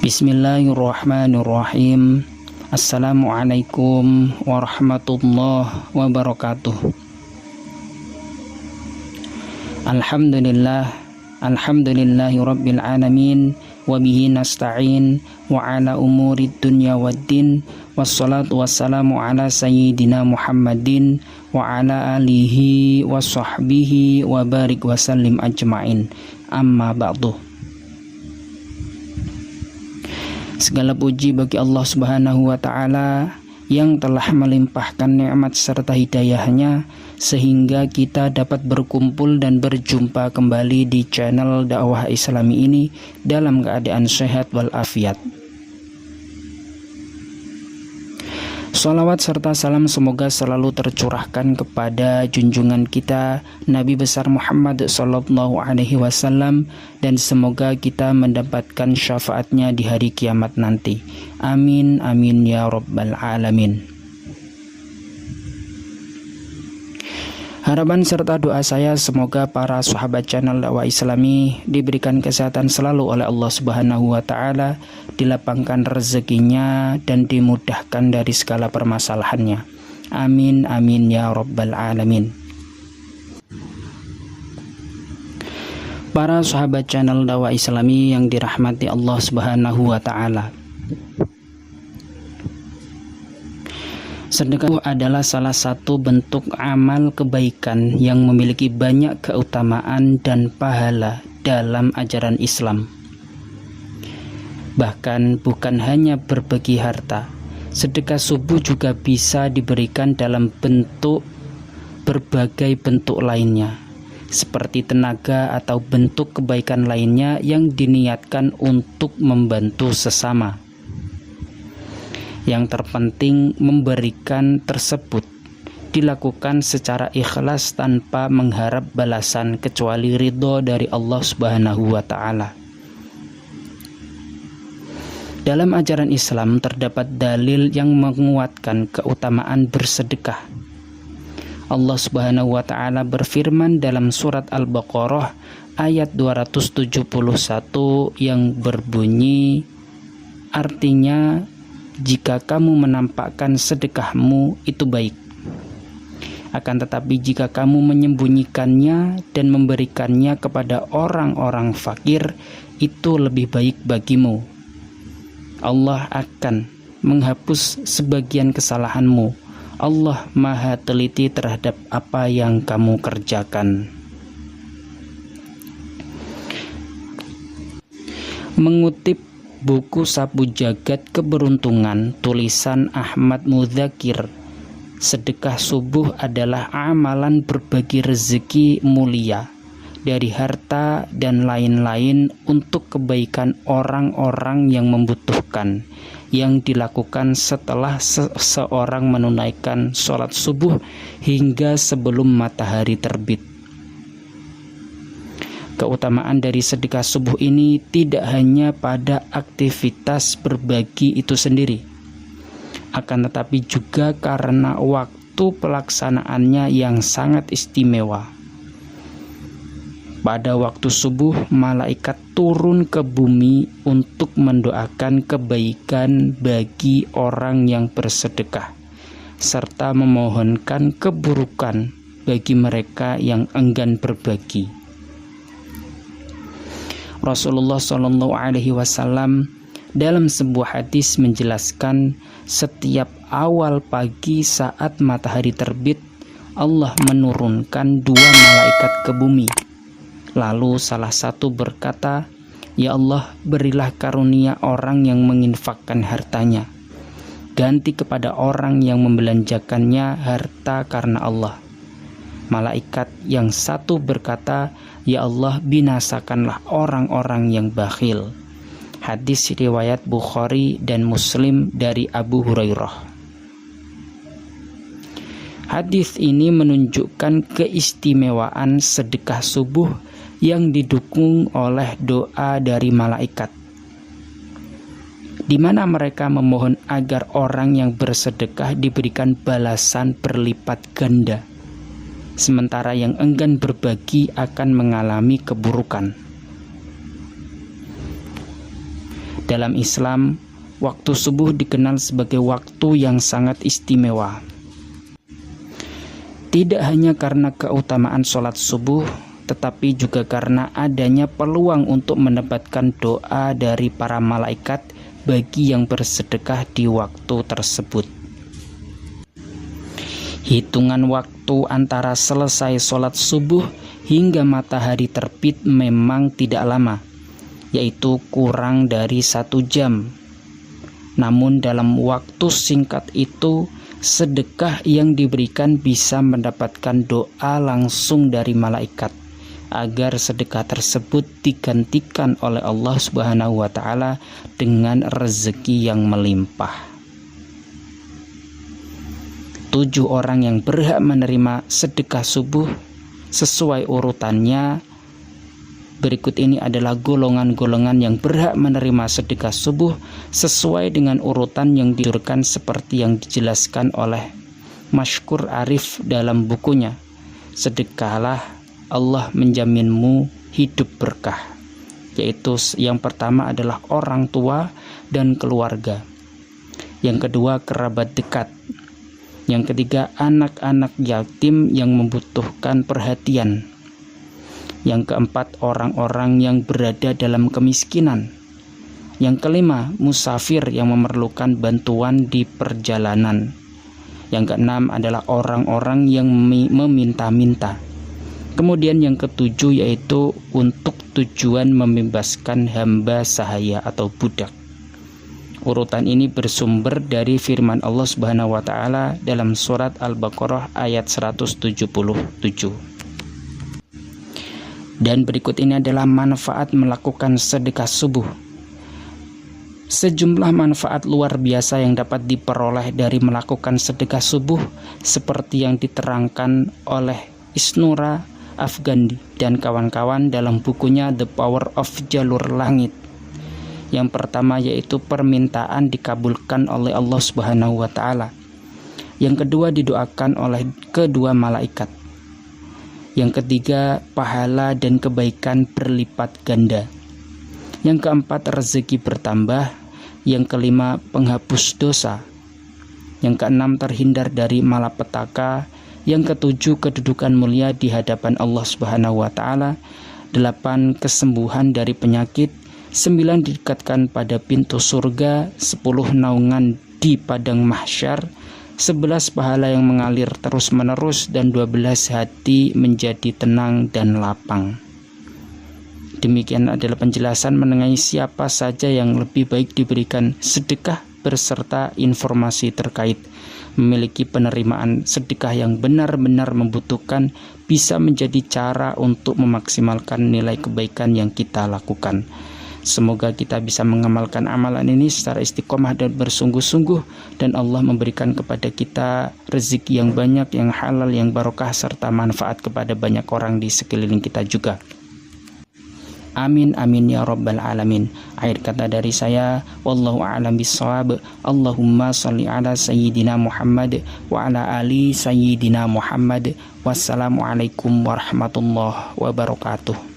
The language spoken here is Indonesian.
Bismillahirrahmanirrahim. Assalamualaikum warahmatullahi wabarakatuh. Alhamdulillahi rabbil alamin, wa bihi nasta'in wa ala umurid dunya waddin, wassalatu wassalamu ala sayyidina Muhammadin wa ala alihi wa sahbihi wa barik wa sallim ajma'in. Amma ba'du. Segala puji bagi Allah Subhanahu wa Ta'ala yang telah melimpahkan nikmat serta hidayahnya sehingga kita dapat berkumpul dan berjumpa kembali di channel dakwah Islami ini dalam keadaan sehat walafiat. Salawat serta salam semoga selalu tercurahkan kepada junjungan kita Nabi besar Muhammad sallallahu alaihi wasallam, dan semoga kita mendapatkan syafaatnya di hari kiamat nanti. Amin amin ya rabbal alamin. Harapan serta doa saya semoga para sahabat channel dakwah Islami diberikan kesehatan selalu oleh Allah Subhanahu wa Ta'ala, dilapangkan rezekinya dan dimudahkan dari segala permasalahannya. Amin amin ya rabbal alamin. Para sahabat channel dakwah Islami yang dirahmati Allah Subhanahu wa Ta'ala, sedekah adalah salah satu bentuk amal kebaikan yang memiliki banyak keutamaan dan pahala dalam ajaran Islam. Bahkan bukan hanya berbagi harta, sedekah subuh juga bisa diberikan dalam bentuk berbagai bentuk lainnya, seperti tenaga atau bentuk kebaikan lainnya yang diniatkan untuk membantu sesama. Yang terpenting, memberikan tersebut dilakukan secara ikhlas tanpa mengharap balasan kecuali ridho dari Allah Subhanahu wa Ta'ala. Dalam ajaran Islam terdapat dalil yang menguatkan keutamaan bersedekah. Allah Subhanahu wa Ta'ala berfirman dalam surat Al-Baqarah ayat 271 yang berbunyi, artinya, jika kamu menampakkan sedekahmu itu baik. Akan tetapi jika kamu menyembunyikannya dan memberikannya kepada orang-orang fakir, itu lebih baik bagimu. Allah akan menghapus sebagian kesalahanmu. Allah Maha teliti terhadap apa yang kamu kerjakan. Mengutip buku Sapu Jagat Keberuntungan tulisan Ahmad Muzakir, sedekah subuh adalah amalan berbagi rezeki mulia dari harta dan lain-lain untuk kebaikan orang-orang yang membutuhkan, yang dilakukan setelah seseorang menunaikan sholat subuh hingga sebelum matahari terbit. Keutamaan dari sedekah subuh ini tidak hanya pada aktivitas berbagi itu sendiri, akan tetapi juga karena waktu pelaksanaannya yang sangat istimewa. Pada waktu subuh, malaikat turun ke bumi untuk mendoakan kebaikan bagi orang yang bersedekah, serta memohonkan keburukan bagi mereka yang enggan berbagi. Rasulullah Shallallahu Alaihi Wasallam dalam sebuah hadis menjelaskan, setiap awal pagi saat matahari terbit, Allah menurunkan dua malaikat ke bumi. Lalu salah satu berkata, "Ya Allah, berilah karunia orang yang menginfakkan hartanya. Ganti kepada orang yang membelanjakannya harta karena Allah." Malaikat yang satu berkata, "Ya Allah, binasakanlah orang-orang yang bakhil." Hadis riwayat Bukhari dan Muslim dari Abu Hurairah. Hadis ini menunjukkan keistimewaan sedekah subuh yang didukung oleh doa dari malaikat, di mana mereka memohon agar orang yang bersedekah diberikan balasan berlipat ganda, sementara yang enggan berbagi akan mengalami keburukan. Dalam Islam, waktu subuh dikenal sebagai waktu yang sangat istimewa. Tidak hanya karena keutamaan sholat subuh, tetapi juga karena adanya peluang untuk mendapatkan doa dari para malaikat bagi yang bersedekah di waktu tersebut. Hitungan waktu antara selesai sholat subuh hingga matahari terbit memang tidak lama, yaitu kurang dari 1 jam. Namun dalam waktu singkat itu, sedekah yang diberikan bisa mendapatkan doa langsung dari malaikat agar sedekah tersebut digantikan oleh Allah Subhanahu wa Ta'ala dengan rezeki yang melimpah. 7 orang yang berhak menerima sedekah subuh sesuai urutannya. Berikut ini adalah golongan-golongan yang berhak menerima sedekah subuh sesuai dengan urutan yang diturunkan seperti yang dijelaskan oleh Mashkur Arif dalam bukunya Sedekahlah, Allah menjaminmu hidup berkah. Yaitu yang pertama adalah orang tua dan keluarga. Yang kedua, kerabat dekat. Yang ketiga, anak-anak yatim yang membutuhkan perhatian. Yang keempat, orang-orang yang berada dalam kemiskinan. Yang kelima, musafir yang memerlukan bantuan di perjalanan. Yang keenam adalah orang-orang yang meminta-minta. Kemudian yang ketujuh yaitu untuk tujuan membebaskan hamba sahaya atau budak. Urutan ini bersumber dari firman Allah Subhanahu wa Ta'ala dalam surat Al-Baqarah ayat 177. Dan berikut ini adalah manfaat melakukan sedekah subuh. Sejumlah manfaat luar biasa yang dapat diperoleh dari melakukan sedekah subuh seperti yang diterangkan oleh Isnura Afgandi dan kawan-kawan dalam bukunya The Power of Jalur Langit. Yang pertama yaitu permintaan dikabulkan oleh Allah Subhanahu wa Ta'ala. Yang kedua didoakan oleh kedua malaikat. Yang ketiga, pahala dan kebaikan berlipat ganda. Yang keempat, rezeki bertambah. Yang kelima, penghapus dosa. Yang keenam, terhindar dari malapetaka. Yang ketujuh, kedudukan mulia di hadapan Allah Subhanahu wa Ta'ala. 8, kesembuhan dari penyakit. 9, didekatkan pada pintu surga. 10, naungan di padang mahsyar. 11, pahala yang mengalir terus-menerus. Dan 12, hati menjadi tenang dan lapang. Demikian adalah penjelasan mengenai siapa saja yang lebih baik diberikan sedekah beserta informasi terkait memiliki penerimaan sedekah yang benar-benar membutuhkan bisa menjadi cara untuk memaksimalkan nilai kebaikan yang kita lakukan. Semoga kita bisa mengamalkan amalan ini secara istiqomah dan bersungguh-sungguh, dan Allah memberikan kepada kita rezeki yang banyak, yang halal, yang barokah, serta manfaat kepada banyak orang di sekeliling kita juga. Amin amin ya rabbal alamin. Akhir kata dari saya, wallahu a'lam bissawab. Allahumma shalli ala sayyidina Muhammad wa ala ali sayyidina Muhammad. Wassalamualaikum warahmatullahi wabarakatuh.